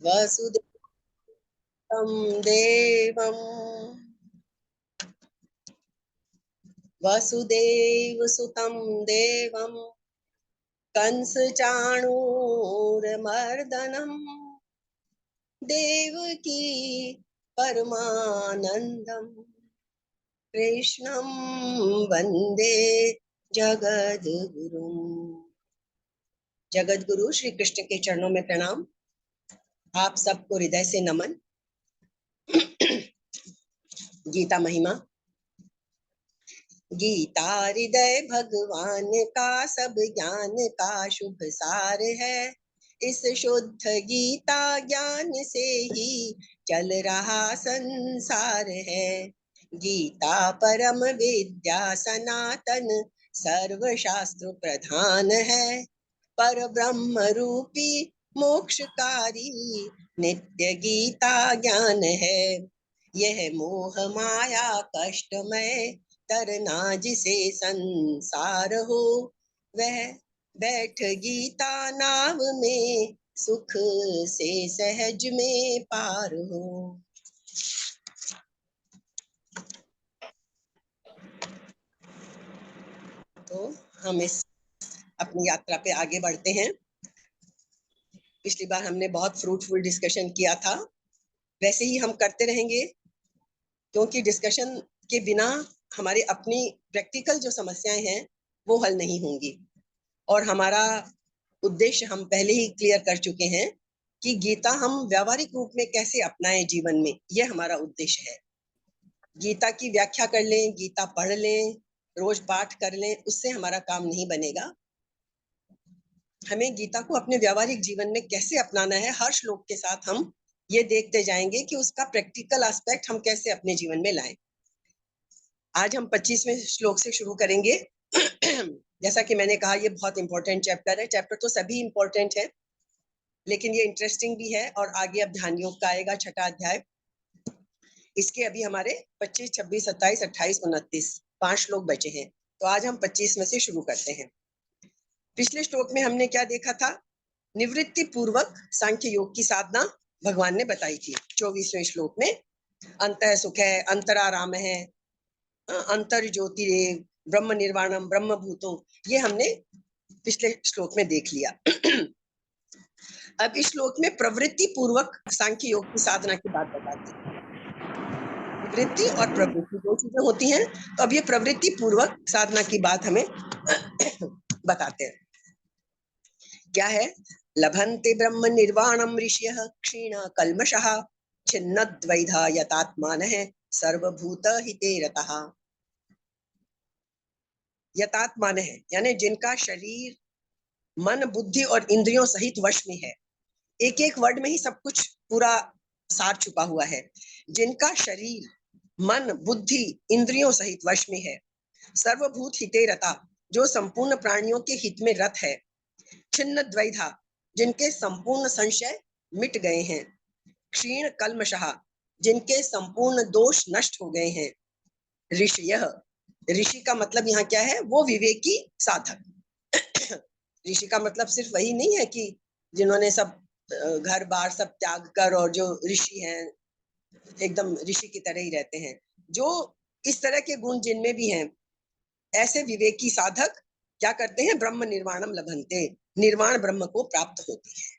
वसुदेवं देवं वसुदेवसुतं देवं कंसचाणूरमर्दनं देवकी परमानंदं कृष्णं वंदे जगद्गुरुं। जगद्गुरु श्री कृष्ण के चरणों में प्रणाम। आप सबको हृदय से नमन। गीता महिमा। गीता हृदय भगवान का सब ज्ञान का शुभ सार है। इस शुद्ध गीता ज्ञान से ही चल रहा संसार है। गीता परम विद्या सनातन सर्व शास्त्र प्रधान है। पर ब्रह्म रूपी मोक्षकारी नित्य गीता ज्ञान है। यह मोह माया कष्टमय तरना जिसे संसार हो, वह बैठ गीता नाव में सुख से सहज में पार हो। तो हम इस अपनी यात्रा पे आगे बढ़ते हैं। पिछली बार हमने बहुत फ्रूटफुल डिस्कशन किया था, वैसे ही हम करते रहेंगे, क्योंकि डिस्कशन के बिना हमारी अपनी प्रैक्टिकल जो समस्याएं हैं वो हल नहीं होंगी। और हमारा उद्देश्य हम पहले ही क्लियर कर चुके हैं कि गीता हम व्यावहारिक रूप में कैसे अपनाएं जीवन में, यह हमारा उद्देश्य है। गीता की व्याख्या कर लें, गीता पढ़ लें, रोज पाठ कर लें, उससे हमारा काम नहीं बनेगा। हमें गीता को अपने व्यावहारिक जीवन में कैसे अपनाना है, हर श्लोक के साथ हम ये देखते जाएंगे कि उसका प्रैक्टिकल एस्पेक्ट हम कैसे अपने जीवन में लाएं। आज हम 25वें श्लोक से शुरू करेंगे। जैसा कि मैंने कहा, ये बहुत इंपॉर्टेंट चैप्टर है। चैप्टर तो सभी इंपॉर्टेंट है, लेकिन ये इंटरेस्टिंग भी है। और आगे अब ध्यान योग का आएगा 6ठा अध्याय। इसके अभी हमारे 25, 26, 27, 28, 29 5 श्लोक बचे हैं। तो आज हम 25 में से शुरू करते हैं। पिछले श्लोक में हमने क्या देखा था? निवृत्ति पूर्वक सांख्य योग की साधना भगवान ने बताई थी। 24वें श्लोक में अंतः सुख है, अंतराराम है, अंतर ज्योतिरेव, ब्रह्म निर्वाणम, ब्रह्म भूतो, ये हमने पिछले श्लोक में देख लिया। अब इस श्लोक में प्रवृत्ति पूर्वक सांख्य योग की साधना की बात बताते हैं। वृत्ति और प्रवृत्ति दो चीजें होती हैं। तो अब ये प्रवृत्ति पूर्वक साधना की बात हमें बताते हैं। क्या है? लभन्ते ब्रह्म निर्वाणम ऋषयः क्षीण कल्मषः छिन्नद्वैधा यतात्मानः सर्वभूत हिते रतः। यतात्मानः यानी जिनका शरीर मन बुद्धि और इंद्रियों सहित वश में है। एक एक वर्ड में ही सब कुछ पूरा सार छुपा हुआ है। जिनका शरीर मन बुद्धि इंद्रियों सहित वश में है। सर्वभूत हिते रता, जो संपूर्ण प्राणियों के हित में रत है। छिन्न द्वैधा, जिनके संपूर्ण संशय मिट गए हैं। क्षीण कल्मषः, जिनके संपूर्ण दोष नष्ट हो गए हैं। ऋषयः, ऋषि का मतलब यहाँ क्या है? वो विवेकी साधक। ऋषि का मतलब सिर्फ वही नहीं है कि जिन्होंने सब घर बार सब त्याग कर, और जो ऋषि हैं एकदम ऋषि की तरह ही रहते हैं। जो इस तरह के गुण जिनमें भी हैं, ऐसे विवेकी साधक क्या करते हैं? ब्रह्म निर्वाणम लभन्ते, निर्वाण ब्रह्म को प्राप्त होती है।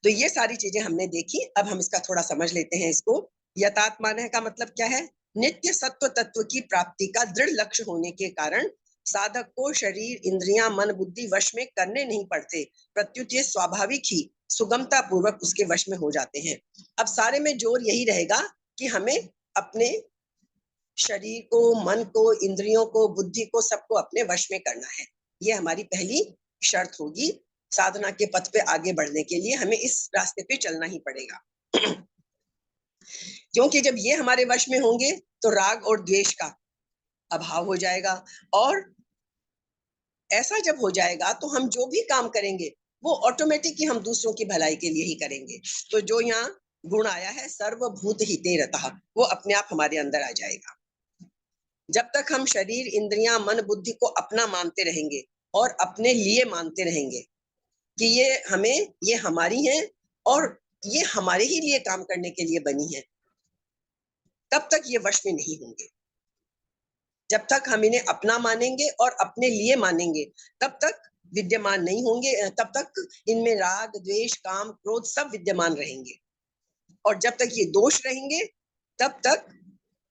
तो ये सारी चीजें हमने देखी। अब हम इसका थोड़ा समझ लेते हैं इसको। यथात्मान का मतलब क्या है? नित्य सत्व तत्व की प्राप्ति का दृढ़ लक्ष्य होने के कारण साधक को शरीर इंद्रियां मन बुद्धि वश में करने नहीं पड़ते, प्रत्युत ये स्वाभाविक ही सुगमता पूर्वक उसके वश में हो जाते हैं। अब सारे में जोर यही रहेगा कि हमें अपने शरीर को, मन को, इंद्रियों को, बुद्धि को, सबको अपने वश में करना है। ये हमारी पहली शर्त होगी। साधना के पथ पे आगे बढ़ने के लिए हमें इस रास्ते पे चलना ही पड़ेगा। क्योंकि जब ये हमारे वश में होंगे तो राग और द्वेष का अभाव हो जाएगा। और ऐसा जब हो जाएगा तो हम जो भी काम करेंगे वो ऑटोमेटिक ही हम दूसरों की भलाई के लिए ही करेंगे। तो जो यहाँ गुण आया है सर्वभूत हिते रतः, वो अपने आप हमारे अंदर आ जाएगा। जब तक हम शरीर इंद्रियां मन बुद्धि को अपना मानते रहेंगे और अपने लिए मानते रहेंगे, कि ये हमारी हैं और ये हमारे ही लिए काम करने के लिए बनी है, तब तक ये वश में नहीं होंगे। जब तक हम इन्हें अपना मानेंगे और अपने लिए मानेंगे, तब तक विद्यमान नहीं होंगे। तब तक इनमें राग, द्वेष, काम, क्रोध सब विद्यमान रहेंगे। और जब तक ये दोष रहेंगे, तब तक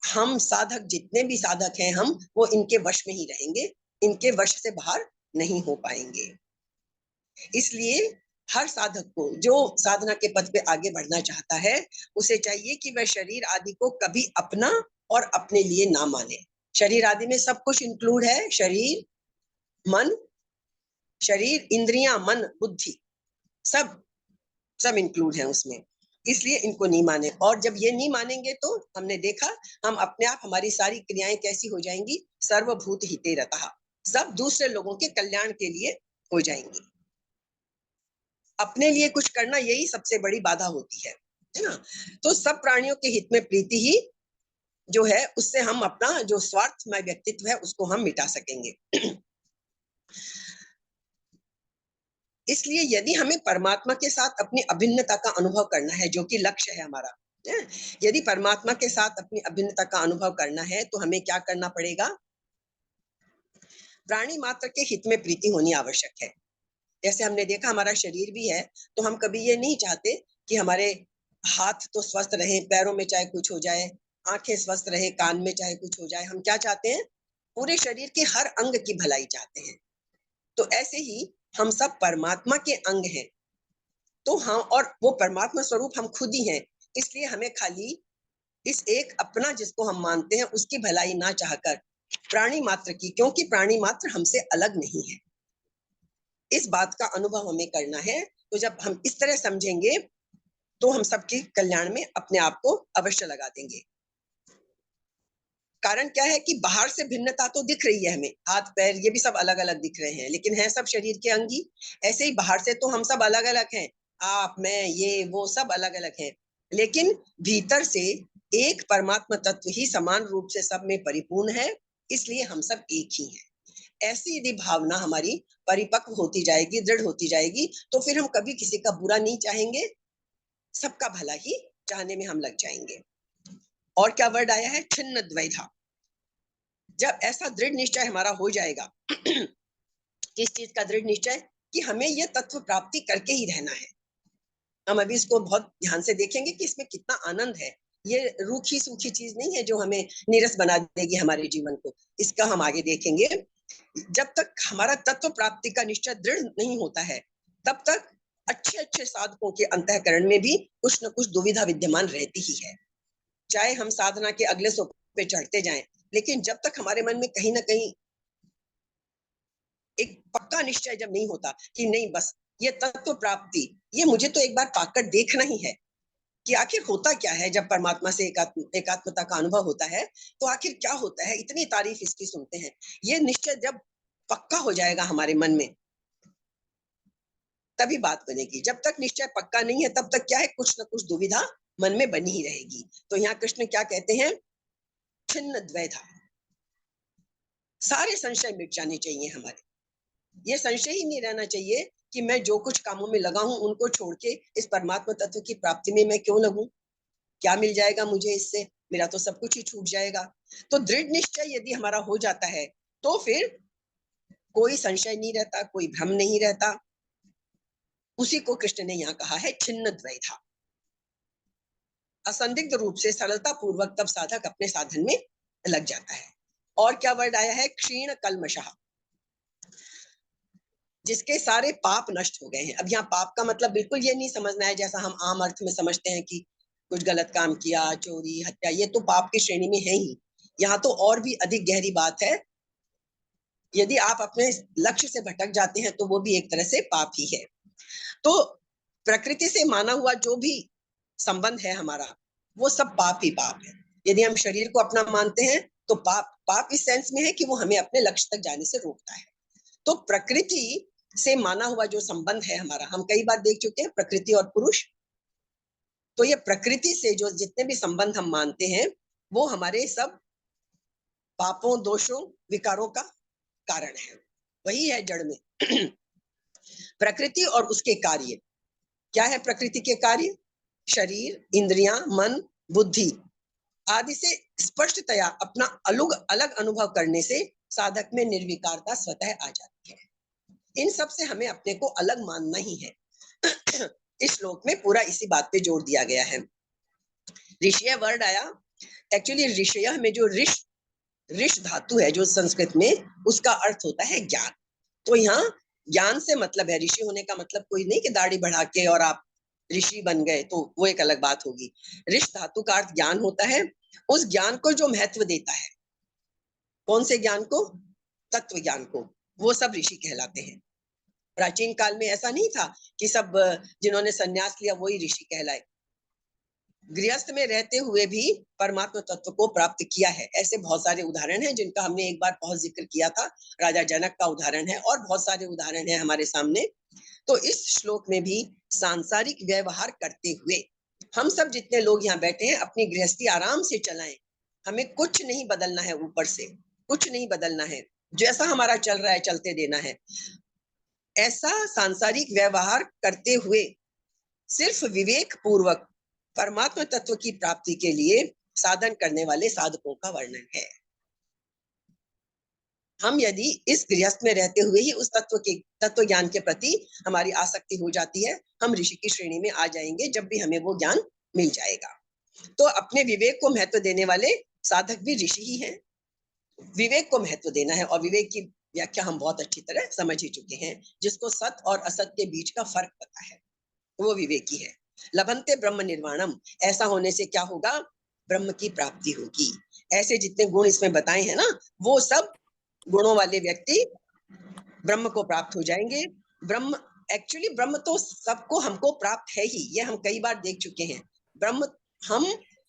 हम साधक, जितने भी साधक हैं हम, वो इनके वश में ही रहेंगे, इनके वश से बाहर नहीं हो पाएंगे। इसलिए हर साधक को, जो साधना के पथ पे आगे बढ़ना चाहता है, उसे चाहिए कि वह शरीर आदि को कभी अपना और अपने लिए ना माने। शरीर आदि में सब कुछ इंक्लूड है, शरीर, मन, शरीर, इंद्रियां, मन, बुद्धि, सब सब इंक्लूड है उसमें। इसलिए इनको नहीं माने। और जब ये नहीं मानेंगे तो हमने देखा, हम अपने आप, हमारी सारी क्रियाएं कैसी हो जाएंगी, सर्वभूत हिते रतः, सब दूसरे लोगों के कल्याण के लिए हो जाएंगी। अपने लिए कुछ करना, यही सबसे बड़ी बाधा होती है ना। तो सब प्राणियों के हित में प्रीति ही जो है, उससे हम अपना जो स्वार्थमय व्यक्तित्व है उसको हम मिटा सकेंगे। इसलिए यदि हमें परमात्मा के साथ अपनी अभिन्नता का अनुभव करना है, जो कि लक्ष्य है हमारा, यदि परमात्मा के साथ अपनी अभिन्नता का अनुभव करना है, तो हमें क्या करना पड़ेगा? प्राणी मात्र के हित में प्रीति होनी आवश्यक है। जैसे हमने देखा, हमारा शरीर भी है, तो हम कभी ये नहीं चाहते कि हमारे हाथ तो स्वस्थ रहे, पैरों में चाहे कुछ हो जाए, आंखें स्वस्थ रहे, कान में चाहे कुछ हो जाए। हम क्या चाहते हैं? पूरे शरीर के हर अंग की भलाई चाहते हैं। तो ऐसे ही हम सब परमात्मा के अंग हैं। तो हम, और वो परमात्मा स्वरूप हम खुद ही हैं। इसलिए हमें खाली इस एक अपना जिसको हम मानते हैं, उसकी भलाई ना चाहकर प्राणी मात्र की, क्योंकि प्राणी मात्र हमसे अलग नहीं है, इस बात का अनुभव हमें करना है। तो जब हम इस तरह समझेंगे, तो हम सबके कल्याण में अपने आप को अवश्य लगा देंगे। कारण क्या है कि बाहर से भिन्नता तो दिख रही है हमें, हाथ पैर ये भी सब अलग अलग दिख रहे हैं, लेकिन है सब शरीर के अंगी। ऐसे ही बाहर से तो हम सब अलग अलग हैं, आप, मैं, ये वो सब अलग अलग हैं, लेकिन भीतर से एक परमात्मा तत्व ही समान रूप से सब में परिपूर्ण है। इसलिए हम सब एक ही हैं। ऐसी यदि भावना हमारी परिपक्व होती जाएगी, दृढ़ होती जाएगी, तो फिर हम कभी किसी का बुरा नहीं चाहेंगे, सबका भला ही चाहने में हम लग जाएंगे। और क्या वर्ड आया है? छिन्न द्वैधा। जब ऐसा दृढ़ निश्चय हमारा हो जाएगा, किस चीज का दृढ़ निश्चय? कि हमें यह तत्व प्राप्ति करके ही रहना है। हम अभी इसको बहुत ध्यान से देखेंगे कि इसमें कितना आनंद है। ये रूखी सूखी चीज नहीं है जो हमें नीरस बना देगी हमारे जीवन को। इसका हम आगे देखेंगे। जब तक हमारा तत्व प्राप्ति का निश्चय दृढ़ नहीं होता है, तब तक अच्छे अच्छे साधकों के अंतःकरण में भी कुछ न कुछ दुविधा विद्यमान रहती ही है। चाहे हम साधना के अगले सोपान पे चढ़ते जाएं, लेकिन जब तक हमारे मन में कहीं ना कहीं एक पक्का निश्चय जब नहीं होता कि नहीं, बस ये तत्व प्राप्ति, ये मुझे तो एक बार पाकर देखना ही है कि आखिर होता क्या है। जब परमात्मा से एकात्मता का अनुभव होता है, तो आखिर क्या होता है, इतनी तारीफ इसकी सुनते हैं। ये निश्चय जब पक्का हो जाएगा हमारे मन में, तभी बात बनेगी। जब तक निश्चय पक्का नहीं है, तब तक क्या है, कुछ ना कुछ दुविधा मन में बनी ही रहेगी। तो यहाँ कृष्ण क्या कहते हैं? छिन्न द्वैधा, सारे संशय मिट जाने चाहिए हमारे। ये संशय ही नहीं रहना चाहिए कि मैं जो कुछ कामों में लगा हूं, उनको छोड़ के इस परमात्मा तत्व की प्राप्ति में मैं क्यों लगूं? क्या मिल जाएगा मुझे इससे? मेरा तो सब कुछ ही छूट जाएगा। तो दृढ़ निश्चय यदि हमारा हो जाता है, तो फिर कोई संशय नहीं रहता, कोई भ्रम नहीं रहता। उसी को कृष्ण ने यहाँ कहा है छिन्न द्वैधा। असंदिग्ध रूप से, सरलता पूर्वक तब साधक अपने साधन में लग जाता है। और क्या वर्ड आया है? क्षीण कल्मषः, जिसके सारे पाप नष्ट हो गए हैं। अब यहाँ पाप का मतलब बिल्कुल ये नहीं समझना है जैसा हम आम अर्थ में समझते हैं कि कुछ गलत काम किया, चोरी, हत्या, ये तो पाप की श्रेणी में है ही। यहाँ तो और भी अधिक गहरी बात है। यदि आप अपने लक्ष्य से भटक जाते हैं, तो वो भी एक तरह से पाप ही है। तो प्रकृति से माना हुआ जो भी संबंध है हमारा, वो सब पाप ही पाप है। यदि हम शरीर को अपना मानते हैं, तो पाप पाप इस सेंस में है कि वो हमें अपने लक्ष्य तक जाने से रोकता है। तो प्रकृति से माना हुआ जो संबंध है हमारा, हम कई बार देख चुके हैं, प्रकृति और पुरुष। तो ये प्रकृति से जो जितने भी संबंध हम मानते हैं, वो हमारे सब पापों, दोषों, विकारों का कारण है। वही है जड़ में। प्रकृति और उसके कार्य। क्या है प्रकृति के कार्य? शरीर, इंद्रियां, मन, बुद्धि आदि से स्पष्टतया अपना अलग अलग अनुभव करने से साधक में निर्विकारता स्वतः आ जाती है। इन सब से हमें अपने को अलग मानना ही है। इस श्लोक में पूरा इसी बात पे जोर दिया गया है। ऋषय वर्ड आया, एक्चुअली ऋषय में जो ऋष धातु है जो संस्कृत में, उसका अर्थ होता है ज्ञान। तो यहाँ ज्ञान से मतलब है, ऋषि होने का मतलब कोई नहीं कि दाढ़ी बढ़ा के और आप ऋषि बन गए, तो वो एक अलग बात होगी। ऋष धातु का अर्थ ज्ञान होता है। उस ज्ञान को जो महत्व देता है, कौन से ज्ञान को? तत्व ज्ञान को, वो सब ऋषि कहलाते हैं। प्राचीन काल में ऐसा नहीं था कि सब जिन्होंने संन्यास लिया वही ऋषि कहलाए। गृहस्थ में रहते हुए भी परमात्मा तत्व को प्राप्त किया है, ऐसे बहुत सारे उदाहरण हैं जिनका हमने एक बार बहुत जिक्र किया था। राजा जनक का उदाहरण है और बहुत सारे उदाहरण हैं हमारे सामने। तो इस श्लोक में भी सांसारिक व्यवहार करते हुए हम सब जितने लोग यहाँ बैठे हैं अपनी गृहस्थी आराम से चलाएं। हमें कुछ नहीं बदलना है, ऊपर से कुछ नहीं बदलना है, जैसा हमारा चल रहा है चलते देना है। ऐसा सांसारिक व्यवहार करते हुए सिर्फ विवेक पूर्वक परमात्मा तत्व की प्राप्ति के लिए साधन करने वाले साधकों का वर्णन है। हम यदि इस गृहस्थ में रहते हुए ही उस तत्व ज्ञान के प्रति हमारी आसक्ति हो जाती है, हम ऋषि की श्रेणी में आ जाएंगे जब भी हमें वो ज्ञान मिल जाएगा। तो अपने विवेक को महत्व देने वाले साधक भी ऋषि ही हैं। विवेक को महत्व देना है, और विवेक की व्याख्या हम बहुत अच्छी तरह समझ ही चुके हैं। जिसको सत और असत के बीच का फर्क पता है वो विवेकी है। लभन्ते ब्रह्म निर्वाणम, ऐसा होने से क्या होगा? ब्रह्म की प्राप्ति होगी। ऐसे जितने गुण इसमें बताए हैं ना, वो सब गुणों वाले व्यक्ति ब्रह्म को प्राप्त हो जाएंगे। ब्रह्म, एक्चुअली ब्रह्म तो सबको हमको प्राप्त है ही, ये हम कई बार देख चुके हैं। हम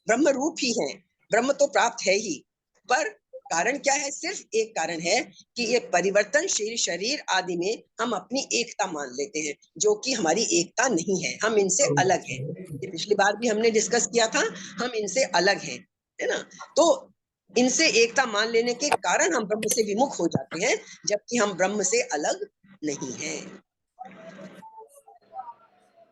ब्रह्म रूप ही हैं, ब्रह्म तो प्राप्त है ही। पर कारण क्या है? सिर्फ एक कारण है कि ये परिवर्तनशील शरीर आदि में हम अपनी एकता मान लेते हैं, जो कि हमारी एकता नहीं है, हम इनसे अलग हैं। ये पिछली बार भी हमने डिस्कस किया था, हम इनसे अलग हैं, है ना। तो इनसे एकता मान लेने के कारण हम ब्रह्म से विमुख हो जाते हैं, जबकि हम ब्रह्म से अलग नहीं हैं।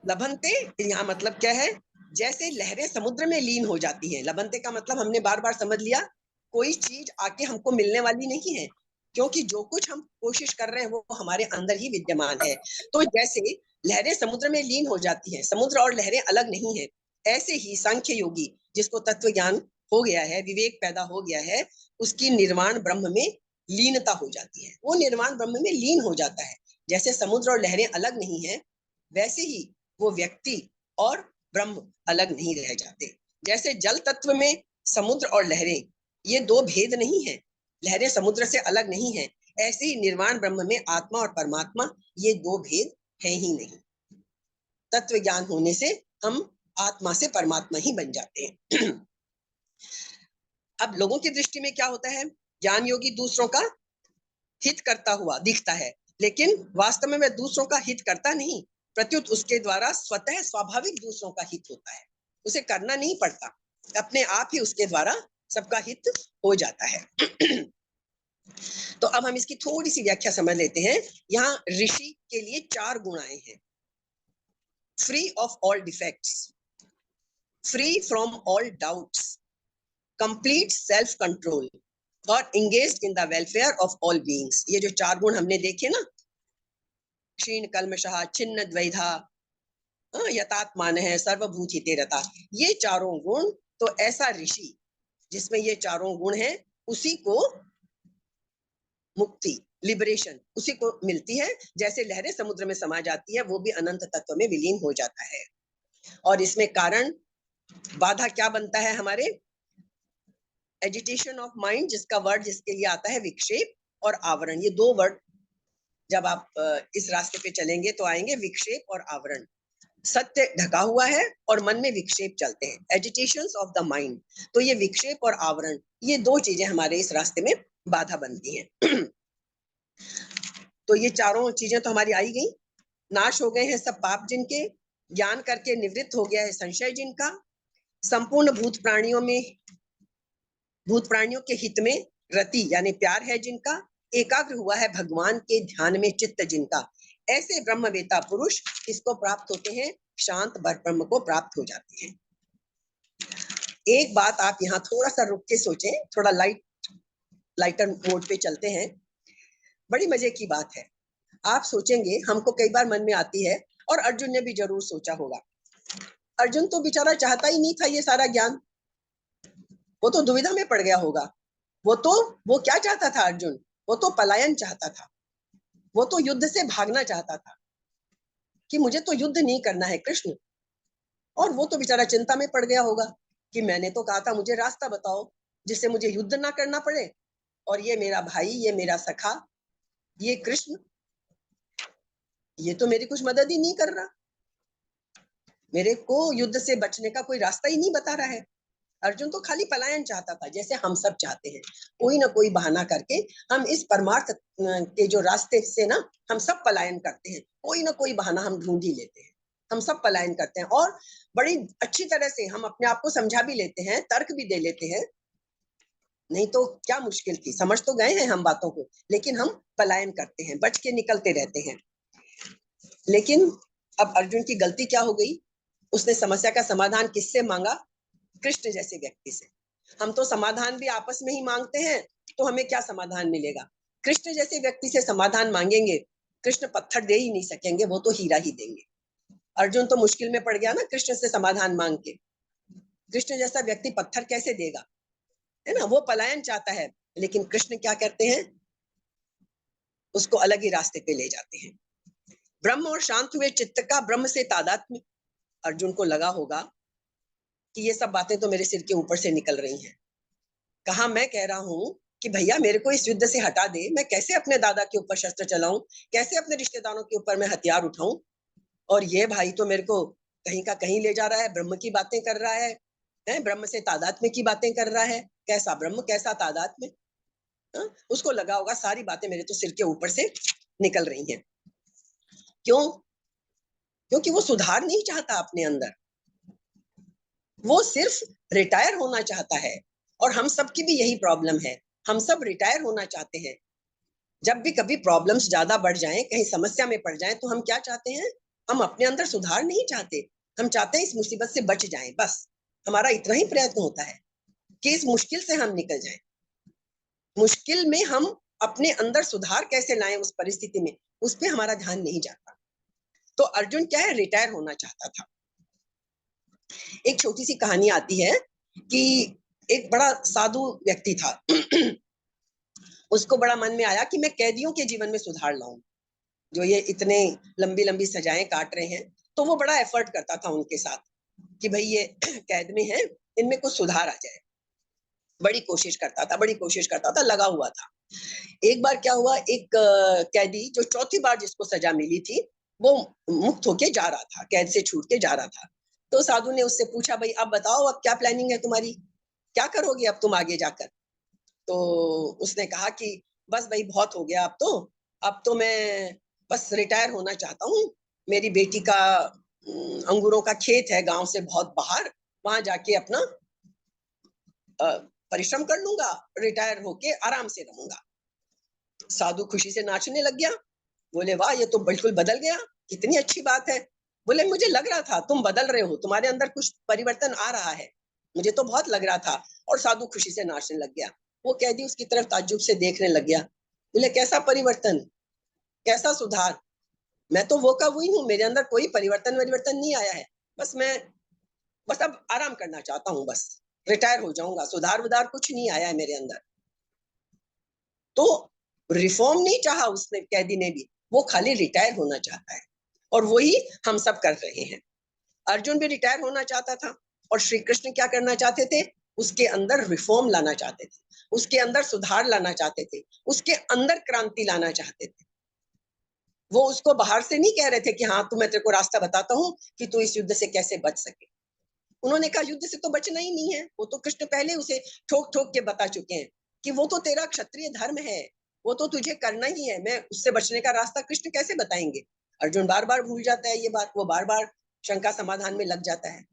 लभन्ते यहाँ मतलब क्या है? जैसे लहरें समुद्र में लीन हो जाती हैं। लभन्ते का मतलब हमने बार बार समझ लिया, कोई चीज आके हमको मिलने वाली नहीं है, क्योंकि जो कुछ हम कोशिश कर रहे हैं वो हमारे अंदर ही विद्यमान है। तो जैसे लहरें समुद्र में लीन हो जाती हैं, समुद्र और लहरें अलग नहीं है, ऐसे ही सांख्य योगी जिसको तत्व ज्ञान हो गया है, विवेक पैदा हो गया है, उसकी निर्वाण ब्रह्म में लीनता हो जाती है। वो निर्वाण ब्रह्म में लीन हो जाता है। जैसे समुद्र और लहरें अलग नहीं है, वैसे ही वो व्यक्ति और ब्रह्म अलग नहीं रह जाते। जैसे जल तत्व में समुद्र और लहरें ये दो भेद नहीं है, लहरें समुद्र से अलग नहीं है, ऐसे ही निर्वाण ब्रह्म में आत्मा और परमात्मा ये दो भेद है ही नहीं। तत्व ज्ञान होने से हम आत्मा से परमात्मा ही बन जाते हैं। अब लोगों की दृष्टि में क्या होता है? ज्ञान योगी दूसरों का हित करता हुआ दिखता है, लेकिन वास्तव में वह दूसरों का हित करता नहीं, प्रत्युत उसके द्वारा स्वतः स्वाभाविक दूसरों का हित होता है। उसे करना नहीं पड़ता, अपने आप ही उसके द्वारा सबका हित हो जाता है। तो अब हम इसकी थोड़ी सी व्याख्या समझ लेते हैं। यहाँ ऋषि के लिए 4 गुण आए हैं। Free of all defects, free from all doubts, complete self control और engaged in the welfare of all beings. ये जो 4 गुण हमने देखे ना, क्षीण कल्मषः, छिन्न द्वैधा, यतात्मान है, सर्वभूति रता, ये चारों गुण, तो ऐसा ऋषि जिसमें ये चारों गुण हैं, उसी को मुक्ति, लिबरेशन उसी को मिलती है। जैसे लहरें समुद्र में समा जाती है, वो भी अनंत तत्व में विलीन हो जाता है। और इसमें कारण बाधा क्या बनता है? हमारे एजिटेशन ऑफ माइंड, जिसका वर्ड जिसके लिए आता है विक्षेप और आवरण। ये 2 वर्ड जब आप इस रास्ते पे चलेंगे तो आएंगे, विक्षेप और आवरण। सत्य ढका हुआ है और मन में विक्षेप चलते हैं, एजिटेशंस ऑफ द माइंड। तो ये विक्षेप और आवरण, ये 2 चीजें हमारे इस रास्ते में बाधा बनती हैं। तो ये चारों चीजें तो हमारी आई गई। नाश हो गए हैं सब पाप जिनके, ज्ञान करके निवृत्त हो गया है संशय जिनका, संपूर्ण भूत प्राणियों के हित में रति यानी प्यार है जिनका, एकाग्र हुआ है भगवान के ध्यान में चित्त जिनका, ऐसे ब्रह्मवेता पुरुष किसको प्राप्त होते हैं? शांत ब्रह्म को प्राप्त हो जाते हैं। एक बात आप यहाँ थोड़ा सा रुक के सोचें, थोड़ा लाइटर मोड पे चलते हैं। बड़ी मजे की बात है। आप सोचेंगे, हमको कई बार मन में आती है, और अर्जुन ने भी जरूर सोचा होगा। अर्जुन तो बेचारा चाहता ही नहीं था ये सारा ज्ञान, वो तो दुविधा में पड़ गया होगा। वो क्या चाहता था अर्जुन? वो तो पलायन चाहता था, वो तो युद्ध से भागना चाहता था कि मुझे तो युद्ध नहीं करना है कृष्ण। और वो तो बेचारा चिंता में पड़ गया होगा कि मैंने तो कहा था मुझे रास्ता बताओ जिससे मुझे युद्ध ना करना पड़े, और ये मेरा भाई, ये मेरा सखा, ये कृष्ण, ये तो मेरी कुछ मदद ही नहीं कर रहा, मेरे को युद्ध से बचने का कोई रास्ता ही नहीं बता रहा है। अर्जुन तो खाली पलायन चाहता था, जैसे हम सब चाहते हैं, कोई ना कोई बहाना करके हम इस परमार्थ के जो रास्ते से ना हम सब पलायन करते हैं, कोई ना कोई बहाना हम ढूंढ ही लेते हैं, हम सब पलायन करते हैं। और बड़ी अच्छी तरह से हम अपने आप को समझा भी लेते हैं, तर्क भी दे लेते हैं, नहीं तो क्या मुश्किल थी, समझ तो गए हैं हम बातों को, लेकिन हम पलायन करते हैं, बच के निकलते रहते हैं। लेकिन अब अर्जुन की गलती क्या हो गई? उसने समस्या का समाधान किससे मांगा? कृष्ण जैसे व्यक्ति से। हम तो समाधान भी आपस में ही मांगते हैं, तो हमें क्या समाधान मिलेगा? कृष्ण जैसे व्यक्ति से समाधान मांगेंगे, कृष्ण पत्थर दे ही नहीं सकेंगे, वो तो हीरा ही देंगे। अर्जुन तो मुश्किल में पड़ गया ना कृष्ण से समाधान मांग के। कृष्ण जैसा व्यक्ति पत्थर कैसे देगा, है ना? वो पलायन चाहता है, लेकिन कृष्ण क्या करते हैं? उसको अलग ही रास्ते पे ले जाते हैं। ब्रह्म और शांत हुए चित्त का ब्रह्म से तादात्म्य। अर्जुन को लगा होगा कि ये सब बातें तो मेरे सिर के ऊपर से निकल रही हैं। कहा मैं कह रहा हूँ कि भैया मेरे को इस युद्ध से हटा दे, मैं कैसे अपने दादा के ऊपर शस्त्र चलाऊं, कैसे अपने रिश्तेदारों के ऊपर मैं हथियार उठाऊं, और ये भाई तो मेरे को कहीं का कहीं ले जा रहा है, ब्रह्म की बातें कर रहा है, ब्रह्म से तादात्म्य की बातें कर रहा है, कैसा ब्रह्म कैसा तादात्म्य। उसको लगा होगा सारी बातें मेरे तो सिर के ऊपर से निकल रही हैं। क्यों? क्योंकि वो सुधार नहीं चाहता अपने अंदर, वो सिर्फ रिटायर होना चाहता है। और हम सबकी भी यही प्रॉब्लम है, हम सब रिटायर होना चाहते हैं। जब भी कभी प्रॉब्लम्स ज्यादा बढ़ जाएं, कहीं समस्या में पड़ जाएं, तो हम क्या चाहते हैं? हम अपने अंदर सुधार नहीं चाहते, हम चाहते हैं इस मुसीबत से बच जाएं, बस हमारा इतना ही प्रयत्न होता है कि इस मुश्किल से हम निकल जाएं। मुश्किल में हम अपने अंदर सुधार कैसे लाएं उस परिस्थिति में, उस पर हमारा ध्यान नहीं जाता। तो अर्जुन क्या है? रिटायर होना चाहता था। एक छोटी सी कहानी आती है कि एक बड़ा साधु व्यक्ति था। उसको बड़ा मन में आया कि मैं कैदियों के जीवन में सुधार लाऊं, जो ये इतने लंबी लंबी सजाएं काट रहे हैं। तो वो बड़ा एफर्ट करता था उनके साथ कि भाई ये कैद में है, इनमें कुछ सुधार आ जाए। बड़ी कोशिश करता था, बड़ी कोशिश करता था, लगा हुआ था। एक बार क्या हुआ, एक कैदी जो चौथी बार जिसको सजा मिली थी, वो मुक्त होके जा रहा था, कैद से छूट के जा रहा था। तो साधु ने उससे पूछा, भाई अब बताओ, अब क्या प्लानिंग है तुम्हारी, क्या करोगे अब तुम आगे जाकर? तो उसने कहा कि बस भाई बहुत हो गया, अब तो मैं बस रिटायर होना चाहता हूँ। मेरी बेटी का अंगूरों का खेत है गांव से बहुत बाहर, वहां जाके अपना परिश्रम कर लूंगा, रिटायर होके आराम से रहूंगा। साधु खुशी से नाचने लग गया। बोले वाह, ये तो बिल्कुल बदल गया, कितनी अच्छी बात है। बोले मुझे लग रहा था तुम बदल रहे हो, तुम्हारे अंदर कुछ परिवर्तन आ रहा है, मुझे तो बहुत लग रहा था। और साधु खुशी से नाचने लग गया। वो कैदी उसकी तरफ ताज्जुब से देखने लग गया। बोले कैसा परिवर्तन, कैसा सुधार? मैं तो वो का वही हूँ, मेरे अंदर कोई परिवर्तन परिवर्तन नहीं आया है। बस अब आराम करना चाहता हूँ, बस रिटायर हो जाऊंगा, सुधार उधार कुछ नहीं आया है मेरे अंदर। तो रिफॉर्म नहीं चाहा उसने, कैदी ने भी, वो खाली रिटायर होना चाहता है। और वही हम सब कर रहे हैं। अर्जुन भी रिटायर होना चाहता था, और श्री कृष्ण क्या करना चाहते थे? उसके अंदर रिफॉर्म लाना चाहते थे, उसके अंदर सुधार लाना चाहते थे, उसके अंदर क्रांति लाना चाहते थे। वो उसको बाहर से नहीं कह रहे थे कि हाँ तू, मैं तेरे को रास्ता बताता हूँ कि तू इस युद्ध से कैसे बच सके। उन्होंने कहा युद्ध से तो बचना ही नहीं है, वो तो कृष्ण पहले उसे ठोक ठोक के बता चुके हैं कि वो तो तेरा क्षत्रिय धर्म है, वो तो तुझे करना ही है, मैं उससे बचने का रास्ता कृष्ण कैसे बताएंगे? अर्जुन बार बार भूल जाता है ये बात, वो बार बार शंका समाधान में लग जाता है।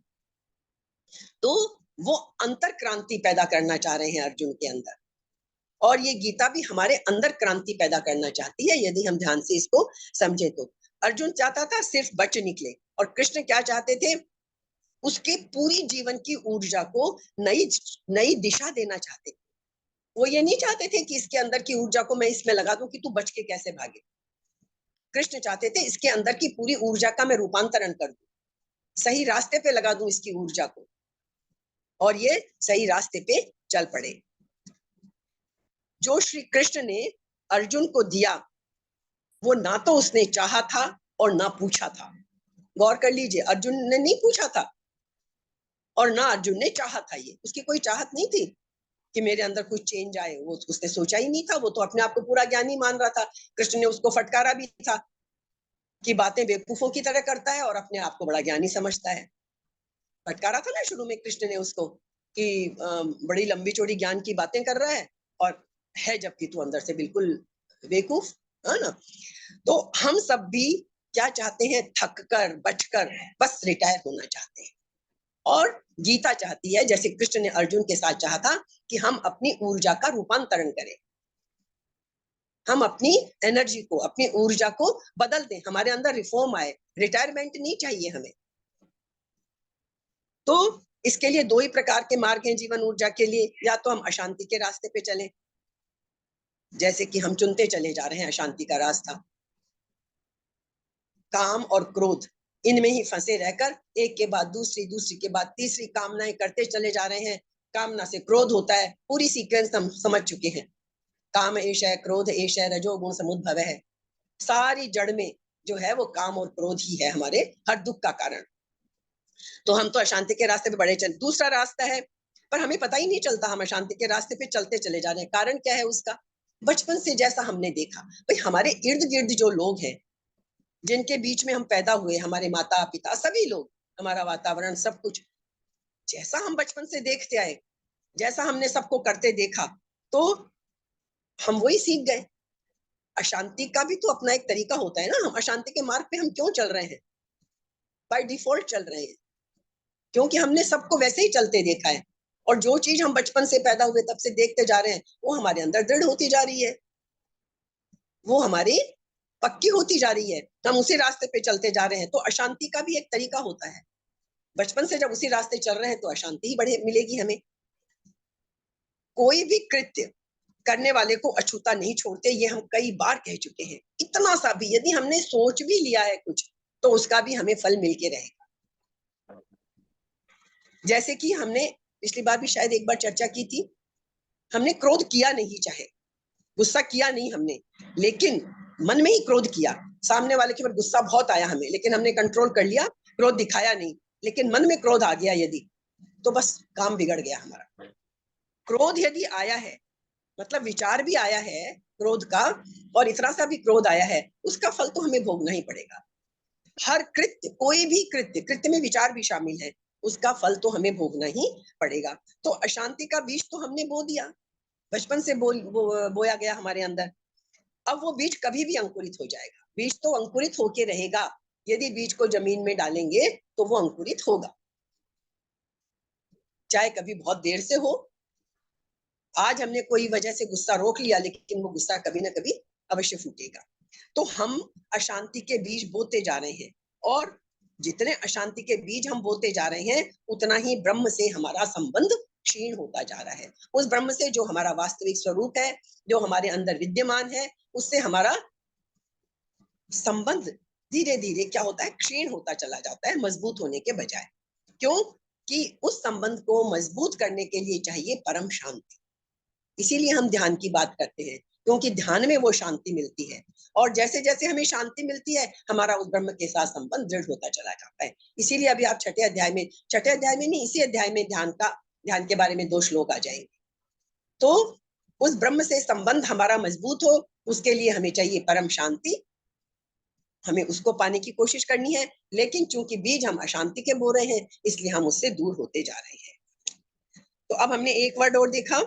तो वो अंतर क्रांति पैदा करना चाह रहे हैं अर्जुन के अंदर, और ये गीता भी हमारे अंदर क्रांति पैदा करना चाहती है, यदि हम ध्यान से इसको समझे तो। अर्जुन चाहता था सिर्फ बच निकले, और कृष्ण क्या चाहते थे, उसके पूरी जीवन की ऊर्जा को नई नई दिशा देना चाहते थे। वो ये नहीं चाहते थे कि इसके अंदर की ऊर्जा को मैं इसमें लगा दूं कि तू बच के कैसे भागे। कृष्ण चाहते थे इसके अंदर की पूरी ऊर्जा का मैं रूपांतरण कर दूं, सही रास्ते पे लगा दूं इसकी ऊर्जा को, और ये सही रास्ते पे चल पड़े। जो श्री कृष्ण ने अर्जुन को दिया, वो ना तो उसने चाहा था और ना पूछा था। गौर कर लीजिए, अर्जुन ने नहीं पूछा था और ना अर्जुन ने चाहा था। ये उसकी कोई चाहत नहीं थी कि मेरे अंदर कुछ चेंज आए, वो उसने सोचा ही नहीं था। वो तो अपने आप को पूरा ज्ञानी मान रहा था। कृष्ण ने उसको फटकारा भी था कि बातें बेवकूफों की तरह करता है और अपने आप को बड़ा ज्ञानी समझता है। फटकारा था ना शुरू में कृष्ण ने उसको कि बड़ी लंबी चौड़ी ज्ञान की बातें कर रहा है, और है जबकि तू अंदर से बिल्कुल बेवकूफ, है ना। तो हम सब भी क्या चाहते हैं, थक कर बचकर बस रिटायर होना चाहते हैं। और गीता चाहती है, जैसे कृष्ण ने अर्जुन के साथ चाहा था, कि हम अपनी ऊर्जा का रूपांतरण करें, हम अपनी एनर्जी को, अपनी ऊर्जा को बदल दें, हमारे अंदर रिफॉर्म आए। रिटायरमेंट नहीं चाहिए हमें। तो इसके लिए दो ही प्रकार के मार्ग हैं जीवन ऊर्जा के लिए। या तो हम अशांति के रास्ते पे चलें, जैसे कि हम चुनते चले जा रहे हैं अशांति का रास्ता, काम और क्रोध, इनमें ही फंसे रहकर एक के बाद दूसरी, दूसरी के बाद तीसरी कामनाएं करते चले जा रहे हैं। कामना से क्रोध होता है, पूरी सीक्वेंस हम समझ चुके हैं। काम एष है, क्रोध एष है, रजोगुण समुद्भव है। सारी जड़ में जो है वो काम और क्रोध ही है हमारे हर दुख का कारण। तो हम तो अशांति के रास्ते पे बड़े चल। दूसरा रास्ता है, पर हमें पता ही नहीं चलता, हम अशांति के रास्ते पे चलते चले जा रहे हैं। कारण क्या है उसका? बचपन से जैसा हमने देखा, भाई हमारे इर्द गिर्द जो लोग हैं, जिनके बीच में हम पैदा हुए, हमारे माता पिता सभी लोग, हमारा वातावरण, सब कुछ जैसा हम बचपन से देखते आए, जैसा हमने सबको करते देखा, तो हम वही सीख गए। अशांति का भी तो अपना एक तरीका होता है ना। हम अशांति के मार्ग पे हम क्यों चल रहे हैं? बाय डिफॉल्ट चल रहे हैं, क्योंकि हमने सबको वैसे ही चलते देखा है। और जो चीज हम बचपन से पैदा हुए तब से देखते जा रहे हैं, वो हमारे अंदर दृढ़ होती जा रही है, वो हमारी पक्की होती जा रही है। हम उसी रास्ते पे चलते जा रहे हैं। तो अशांति का भी एक तरीका होता है। बचपन से जब उसी रास्ते चल रहे हैं तो अशांति ही बढ़े मिलेगी हमें। कोई भी कृत्य करने वाले को अछूता नहीं छोड़ते, ये हम कई बार कह चुके हैं। इतना सा भी यदि हमने सोच भी लिया है कुछ, तो उसका भी हमें फल मिलके रहेगा। जैसे कि हमने पिछली बार भी शायद एक बार चर्चा की थी, हमने क्रोध किया नहीं, चाहे गुस्सा किया नहीं हमने, लेकिन मन में ही क्रोध किया। सामने वाले के ऊपर गुस्सा बहुत आया हमें, लेकिन हमने कंट्रोल कर लिया, क्रोध दिखाया नहीं, लेकिन मन में क्रोध आ गया यदि, तो बस काम बिगड़ गया हमारा। क्रोध यदि आया है, मतलब विचार भी आया है क्रोध का, और इतना सा भी क्रोध आया है, उसका फल तो हमें भोगना ही पड़ेगा। हर कृत्य, कोई भी कृत्य, कृत्य में विचार भी शामिल है, उसका फल तो हमें भोगना ही पड़ेगा। तो अशांति का बीज तो हमने बो दिया, बचपन से बोया गया हमारे अंदर। अब वो बीज कभी भी अंकुरित हो जाएगा। बीज तो अंकुरित होके रहेगा। यदि बीज को जमीन में डालेंगे तो वो अंकुरित होगा, चाहे कभी बहुत देर से हो। आज हमने कोई वजह से गुस्सा रोक लिया, लेकिन वो गुस्सा कभी ना कभी अवश्य फूटेगा। तो हम अशांति के बीज बोते जा रहे हैं, और जितने अशांति के बीज हम बोते जा रहे हैं, उतना ही ब्रह्म से हमारा संबंध क्षीण होता जा रहा है। उस ब्रह्म से जो हमारा वास्तविक स्वरूप है, जो हमारे अंदर विद्यमान है, उससे हमारा संबंध धीरे धीरे क्या होता है, क्षीण होता चला जाता है, मजबूत होने के बजाय। क्यों? कि उस संबंध को मजबूत करने के लिए चाहिए परम शांति। इसीलिए हम ध्यान की बात करते हैं, क्योंकि ध्यान में वो शांति मिलती है। और जैसे जैसे हमें शांति मिलती है, हमारा उस ब्रह्म के साथ संबंध दृढ़ होता चला जाता है। इसीलिए अभी आप छठे अध्याय में नहीं, इसी अध्याय में ध्यान के बारे में 2 श्लोक आ जाएंगे। तो उस ब्रह्म से संबंध हमारा मजबूत हो, उसके लिए हमें चाहिए परम शांति। हमें उसको पाने की कोशिश करनी है, लेकिन चूंकि बीज हम अशांति के बो रहे हैं, इसलिए हम उससे दूर होते जा रहे हैं। तो अब हमने एक वर्ड और देखा।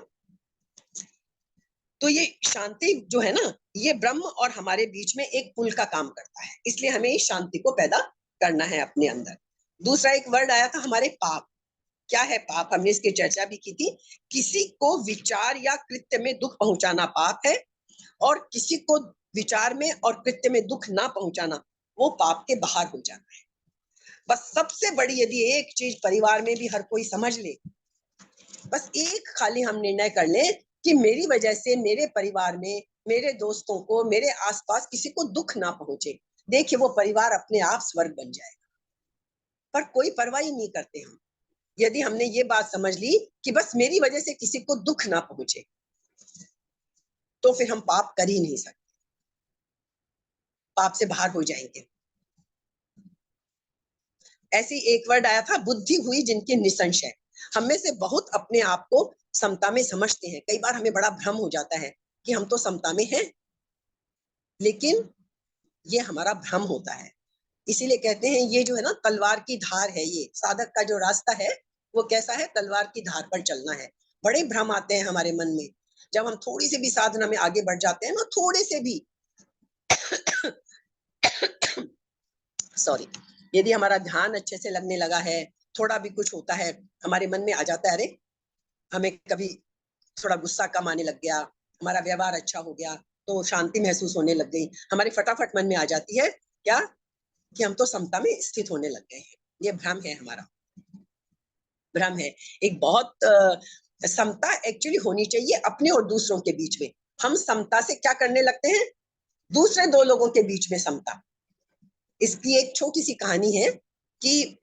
तो ये शांति जो है ना, ये ब्रह्म और हमारे बीच में एक पुल का काम करता है, इसलिए हमें इस शांति को पैदा करना है अपने अंदर। दूसरा एक वर्ड आया था हमारे, पाप। क्या है पाप? हमने इसकी चर्चा भी की थी। किसी को विचार या कृत्य में दुख पहुंचाना पाप है, और किसी को विचार में और कृत्य में दुख ना पहुंचाना वो पाप के बाहर हो जाना है। बस सबसे बड़ी यदि एक चीज परिवार में भी हर कोई समझ ले, बस एक खाली हम निर्णय कर लें कि मेरी वजह से मेरे परिवार में, मेरे दोस्तों को, मेरे आसपास किसी को दुख ना पहुंचे, देखिए वो परिवार अपने आप स्वर्ग बन जाएगा। पर कोई परवाह ही नहीं करते हम। यदि हमने ये बात समझ ली कि बस मेरी वजह से किसी को दुख ना पहुंचे, तो फिर हम पाप कर ही नहीं सकते, पाप से बाहर हो जाएंगे। ऐसी एक वर्ड आया था, बुद्धि हुई जिनकी निसंशय। हम में से बहुत अपने आप को समता में समझते हैं। कई बार हमें बड़ा भ्रम हो जाता है कि हम तो समता में हैं, लेकिन ये हमारा भ्रम होता है। इसीलिए कहते हैं ये जो है ना तलवार की धार है, ये साधक का जो रास्ता है वो कैसा है, तलवार की धार पर चलना है। बड़े भ्रम आते हैं हमारे मन में जब हम थोड़ी सी भी साधना में आगे बढ़ जाते हैं ना, थोड़े से भी सॉरी, यदि हमारा ध्यान अच्छे से लगने लगा है, थोड़ा भी कुछ होता है, हमारे मन में आ जाता है, अरे हमें कभी थोड़ा गुस्सा कम आने लग गया, हमारा व्यवहार अच्छा हो गया, तो शांति महसूस होने लग गई, हमारी फटाफट मन में आ जाती है क्या, कि हम तो समता में स्थित होने लग गए हैं। ये भ्रम है, हमारा भ्रम है। एक बहुत समता एक्चुअली होनी चाहिए अपने और दूसरों के बीच में। हम समता से क्या करने लगते हैं, दूसरे दो लोगों के बीच में समता। इसकी एक छोटी सी कहानी है कि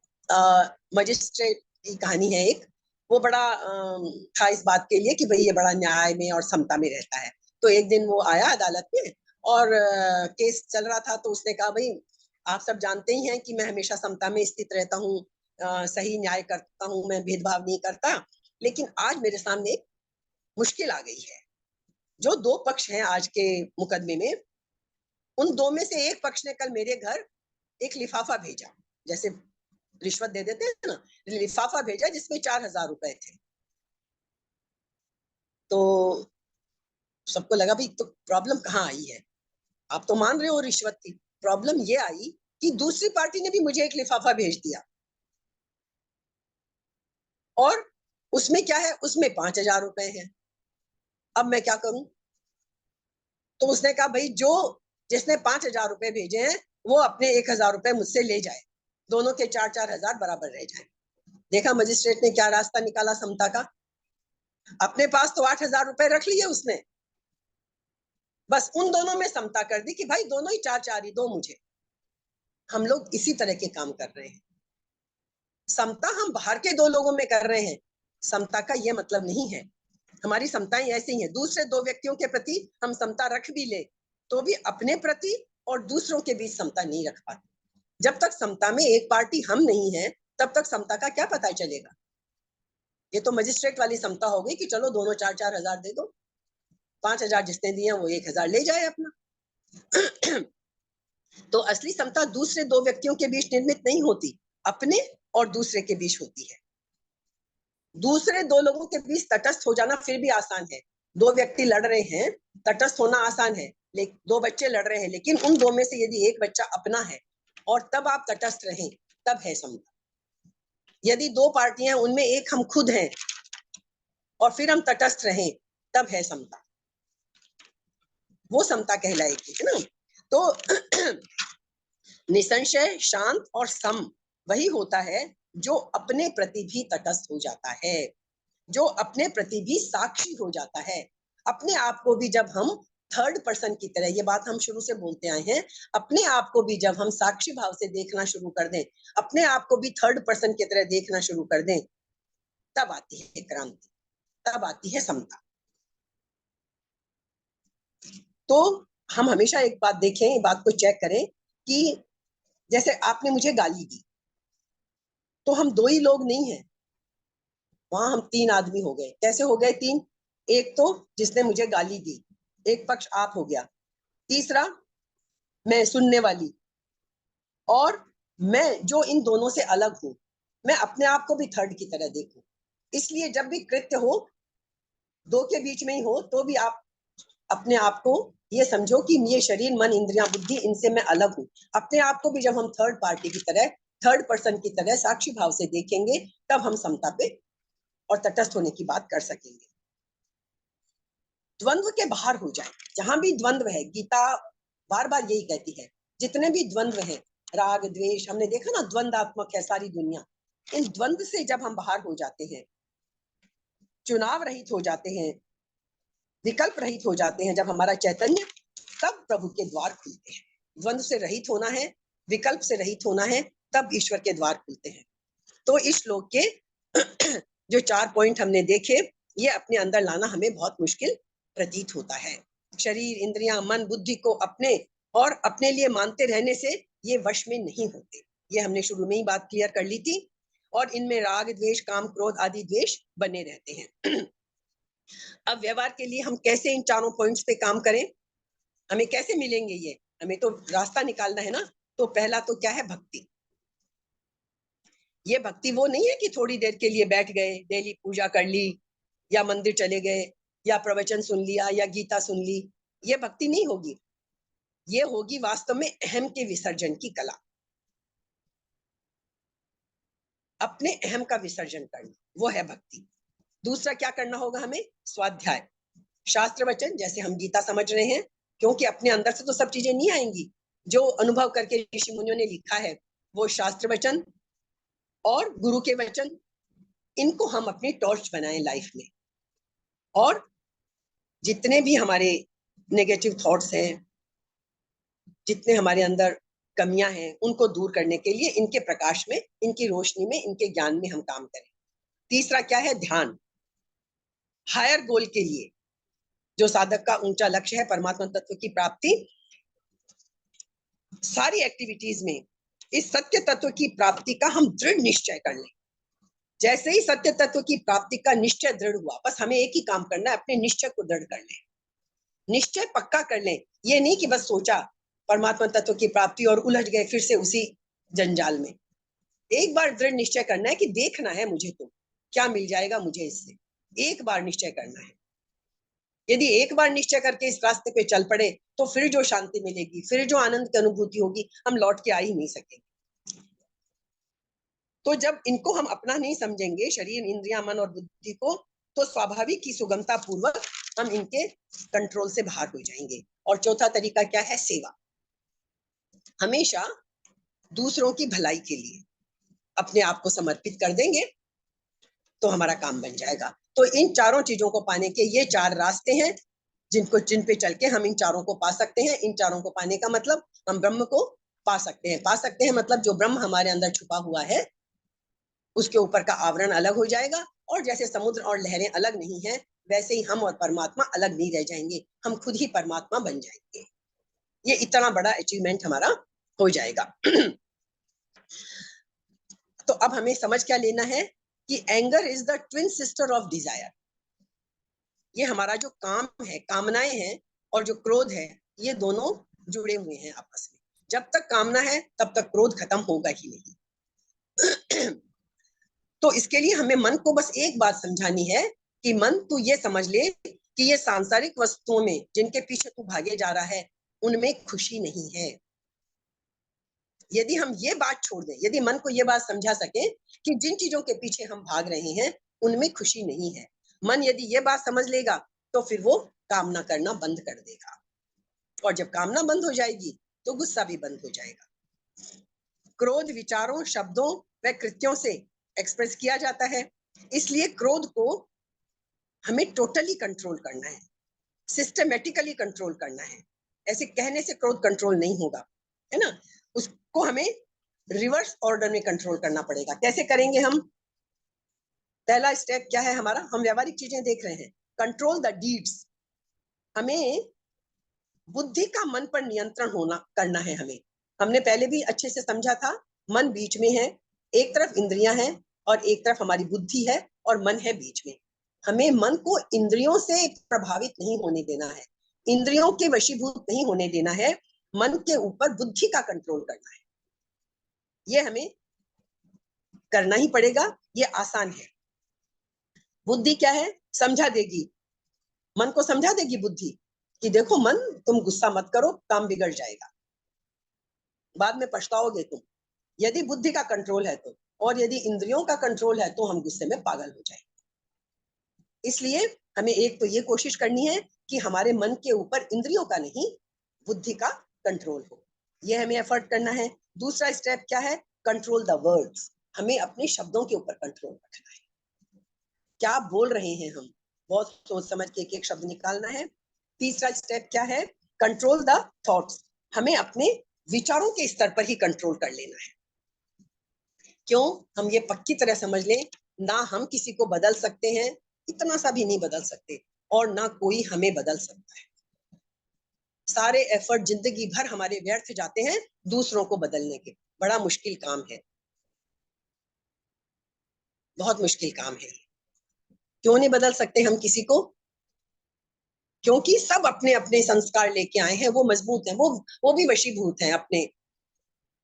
मजिस्ट्रेट की कहानी है एक, वो बड़ा था इस बात के लिए कि भाई ये बड़ा न्याय में और समता में रहता है। तो एक दिन वो आया अदालत में और केस चल रहा था, तो उसने कहा भाई आप सब जानते ही हैं कि मैं हमेशा समता में स्थित रहता हूँ, सही न्याय करता हूँ, मैं भेदभाव नहीं करता, लेकिन आज मेरे सामने एक मुश्किल आ गई है। जो दो पक्ष हैं आज के मुकदमे में, उन दो में से एक पक्ष ने कल मेरे घर एक लिफाफा भेजा, जैसे रिश्वत दे देते हैं ना, लिफाफा भेजा जिसमें 4,000 रुपए थे। तो सबको लगा भाई तो प्रॉब्लम कहाँ आई है, आप तो मान रहे हो रिश्वत थी। प्रॉब्लम ये आई कि दूसरी पार्टी ने भी मुझे एक लिफाफा भेज दिया और उसमें क्या है, उसमें 5,000 रुपए हैं। अब मैं क्या करूं? तो उसने कहा भाई जो जिसने 5,000 रुपए भेजे हैं वो अपने 1,000 रुपए मुझसे ले जाए, दोनों के 4,000 बराबर रह जाए। देखा मजिस्ट्रेट ने क्या रास्ता निकाला समता का, अपने पास तो 8,000 रुपए रख लिए उसने, बस उन दोनों में समता कर दी कि भाई दोनों ही 4,4 ही दो मुझे। हम लोग इसी तरह के काम कर रहे हैं। समता हम बाहर के दो लोगों में कर रहे हैं, समता का ये मतलब नहीं है। हमारी समताएं ऐसी हैं, दूसरे दो व्यक्तियों के प्रति हम समता रख भी ले तो भी अपने प्रति और दूसरों के बीच समता नहीं रख पाते। जब तक समता में एक पार्टी हम नहीं है, तब तक समता का क्या पता चलेगा। ये तो मजिस्ट्रेट वाली समता हो गई कि चलो दोनों 4,4 हजार दे दो, 5,000 जिसने दिया वो 1,000 ले जाए अपना। तो असली समता दूसरे दो व्यक्तियों के बीच निर्मित नहीं होती, अपने और दूसरे के बीच होती है। दूसरे दो लोगों के बीच तटस्थ हो जाना फिर भी आसान है। दो व्यक्ति लड़ रहे हैं, तटस्थ होना आसान है, लेकिन दो बच्चे लड़ रहे हैं, लेकिन उन दो में से यदि एक बच्चा अपना है और तब आप तटस्थ रहें, तब है समता। यदि दो पार्टियां उनमें एक हम खुद हैं और फिर हम तटस्थ रहें, तब है समता, वो समता कहलाएगी, है ना। तो निसंशय, शांत और सम वही होता है जो अपने प्रति भी तटस्थ हो जाता है, जो अपने प्रति भी साक्षी हो जाता है। अपने आप को भी जब हम थर्ड पर्सन की तरह, ये बात हम शुरू से बोलते आए हैं, अपने आप को भी जब हम साक्षी भाव से देखना शुरू कर दें, अपने आप को भी थर्ड पर्सन की तरह देखना शुरू कर दें, तब आती है क्रांति, तब आती है समता। तो हम हमेशा एक बात देखें, एक बात को चेक करें कि जैसे आपने मुझे गाली दी, तो हम दो ही लोग नहीं हैं, वहां हम तीन आदमी हो गए। कैसे हो गए तीन? एक तो जिसने मुझे गाली दी, एक पक्ष आप हो गया, तीसरा मैं सुनने वाली, और मैं जो इन दोनों से अलग हूं, मैं अपने आप को भी थर्ड की तरह देखूं। इसलिए जब भी कृत्य हो, दो के बीच में ही हो, तो भी आप अपने आप को ये समझो कि ये शरीर, मन, इंद्रियां, बुद्धि, इनसे मैं अलग हूं। अपने आप को भी जब हम थर्ड पार्टी की तरह, थर्ड पर्सन की तरह साक्षी भाव से देखेंगे, तब हम समता पे और तटस्थ होने की बात कर सकेंगे। द्वंद्व के बाहर हो जाए, जहां भी द्वंद्व है, गीता बार बार यही कहती है, जितने भी द्वंद्व हैं, राग द्वेष, हमने देखा ना द्वंद्वात्मक है सारी दुनिया। इन द्वंद्व से जब हम बाहर हो जाते हैं, चुनाव रहित हो जाते हैं, विकल्प रहित हो जाते हैं, जब हमारा चैतन्य, तब प्रभु के द्वार खुलते हैं। द्वंद्व से रहित होना है, विकल्प से रहित होना है, तब ईश्वर के द्वार खुलते हैं। तो इस श्लोक के जो 4 पॉइंट हमने देखे, ये अपने अंदर लाना हमें बहुत मुश्किल प्रतीत होता है। शरीर, इंद्रियां, मन, बुद्धि को अपने और अपने लिए मानते रहने से ये वश में नहीं होते। ये हमने शुरू में ही बात क्लियर कर ली थी। और इनमें राग, द्वेष, काम, क्रोध आदि द्वेष बने रहते हैं। अब व्यवहार के लिए हम कैसे इन चारों पॉइंट्स पे काम करें, हमें कैसे मिलेंगे ये, हमें तो रास्ता निकालना है ना। तो पहला तो क्या है, भक्ति। ये भक्ति वो नहीं है कि थोड़ी देर के लिए बैठ गए, डेली पूजा कर ली, या मंदिर चले गए, या प्रवचन सुन लिया, या गीता सुन ली। ये भक्ति नहीं होगी। ये होगी वास्तव में अहम के विसर्जन की कला। अपने अहम का विसर्जन करना, वो है भक्ति। दूसरा क्या करना होगा हमें, स्वाध्याय, शास्त्र वचन, जैसे हम गीता समझ रहे हैं, क्योंकि अपने अंदर से तो सब चीजें नहीं आएंगी। जो अनुभव करके ऋषि मुनियों ने लिखा है, वो शास्त्र वचन और गुरु के वचन, इनको हम अपनी टॉर्च बनाएं लाइफ में। और जितने भी हमारे नेगेटिव थॉट्स हैं, जितने हमारे अंदर कमियां हैं, उनको दूर करने के लिए इनके प्रकाश में, इनकी रोशनी में, इनके ज्ञान में हम काम करें। तीसरा क्या है, ध्यान। हायर गोल के लिए, जो साधक का ऊंचा लक्ष्य है, परमात्मा तत्व की प्राप्ति, सारी एक्टिविटीज में इस सत्य तत्व की प्राप्ति का हम दृढ़ निश्चय कर लें। जैसे ही सत्य तत्व की प्राप्ति का निश्चय दृढ़ हुआ, बस हमें एक ही काम करना है, अपने निश्चय को दृढ़ कर लें, निश्चय पक्का कर लें। ये नहीं कि बस सोचा परमात्मा तत्व की प्राप्ति और उलझ गए फिर से उसी जंजाल में। एक बार दृढ़ निश्चय करना है कि देखना है मुझे, तो क्या मिल जाएगा मुझे इससे, एक बार निश्चय करना है। यदि एक बार निश्चय करके इस रास्ते पे चल पड़े, तो फिर जो शांति मिलेगी, फिर जो आनंद की अनुभूति होगी, हम लौट के आ ही नहीं सकेंगे। तो जब इनको हम अपना नहीं समझेंगे, शरीर, इंद्रियां, मन और बुद्धि को, तो स्वाभाविक ही सुगमता पूर्वक हम इनके कंट्रोल से बाहर हो जाएंगे। और चौथा तरीका क्या है, सेवा। हमेशा दूसरों की भलाई के लिए अपने आप को समर्पित कर देंगे, तो हमारा काम बन जाएगा। तो इन चारों चीजों को पाने के ये 4 रास्ते हैं, जिन पे चल के हम इन चारों को पा सकते हैं। इन चारों को पाने का मतलब हम ब्रह्म को पा सकते हैं। पा सकते हैं मतलब जो ब्रह्म हमारे अंदर छुपा हुआ है, उसके ऊपर का आवरण अलग हो जाएगा। और जैसे समुद्र और लहरें अलग नहीं है, वैसे ही हम और परमात्मा अलग नहीं रह जाएंगे, हम खुद ही परमात्मा बन जाएंगे। ये इतना बड़ा अचीवमेंट हमारा हो जाएगा। तो अब हमें समझ क्या लेना है कि anger is the twin sister of desire. ये हमारा जो काम है, कामनाएं हैं, और जो क्रोध है, ये दोनों जुड़े हुए हैं आपस में। जब तक कामना है, तब तक क्रोध खत्म होगा ही नहीं। तो इसके लिए हमें मन को बस एक बात समझानी है कि मन, तू ये समझ ले कि ये सांसारिक वस्तुओं में जिनके पीछे तू भागे जा रहा है, उनमें खुशी नहीं है। यदि हम ये बात छोड़ दें, यदि मन को ये बात समझा सके कि जिन चीजों के पीछे हम भाग रहे हैं, उनमें खुशी नहीं है, मन यदि ये बात समझ लेगा, तो फिर वो कामना करना बंद कर देगा। और जब कामना बंद हो जाएगी, तो गुस्सा भी बंद हो जाएगा। क्रोध विचारों, शब्दों व कृत्यों से एक्सप्रेस किया जाता है। इसलिए क्रोध को हमें टोटली कंट्रोल करना है, सिस्टमेटिकली कंट्रोल करना है। ऐसे कहने से क्रोध कंट्रोल नहीं होगा, है ना। उसको हमें रिवर्स ऑर्डर में कंट्रोल करना पड़ेगा। कैसे करेंगे हम? पहला स्टेप क्या है हमारा? हम व्यावहारिक चीजें देख रहे हैं, कंट्रोल द डीड्स। हमें बुद्धि का मन पर नियंत्रण होना करना है हमें। हमने पहले भी अच्छे से समझा था, मन बीच में है, एक तरफ इंद्रियां हैं और एक तरफ हमारी बुद्धि है, और मन है बीच में। हमें मन को इंद्रियों से प्रभावित नहीं होने देना है, इंद्रियों के वशीभूत नहीं होने देना है, मन के ऊपर बुद्धि का कंट्रोल करना है। ये हमें करना ही पड़ेगा, ये आसान है। बुद्धि क्या है? समझा देगी, मन को समझा देगी बुद्धि कि देखो मन, तुम गुस्सा मत करो, काम बिगड़ जाएगा, बाद में पछताओगे तुम। यदि बुद्धि का कंट्रोल है तो, और यदि इंद्रियों का कंट्रोल है तो हम गुस्से में पागल हो जाएंगे। इसलिए हमें एक तो ये कोशिश करनी है कि हमारे मन के ऊपर इंद्रियों का नहीं, बुद्धि का कंट्रोल हो। ये हमें एफर्ट करना है। दूसरा स्टेप क्या है? Control the words. हमें अपने शब्दों के ऊपर कंट्रोल रखना है। क्या बोल रहे हैं हम, बहुत सोच समझ के एक एक शब्द निकालना है। तीसरा स्टेप क्या है? Control the thoughts. हमें अपने विचारों के स्तर पर ही कंट्रोल कर लेना है। क्यों? हम ये पक्की तरह समझ लें, ना हम किसी को बदल सकते हैं, इतना सा भी नहीं बदल सकते, और ना कोई हमें बदल सकता है। सारे एफर्ट जिंदगी भर हमारे व्यर्थ जाते हैं दूसरों को बदलने के। बड़ा मुश्किल काम है, बहुत मुश्किल काम है। क्यों नहीं बदल सकते हम किसी को? क्योंकि सब अपने अपने संस्कार लेके आए हैं, वो मजबूत हैं, वो भी वशीभूत हैं अपने,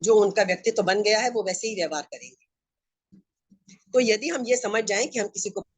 जो उनका व्यक्तित्व बन गया है वो वैसे ही व्यवहार करेंगे। तो यदि हम ये समझ जाएं कि हम किसी को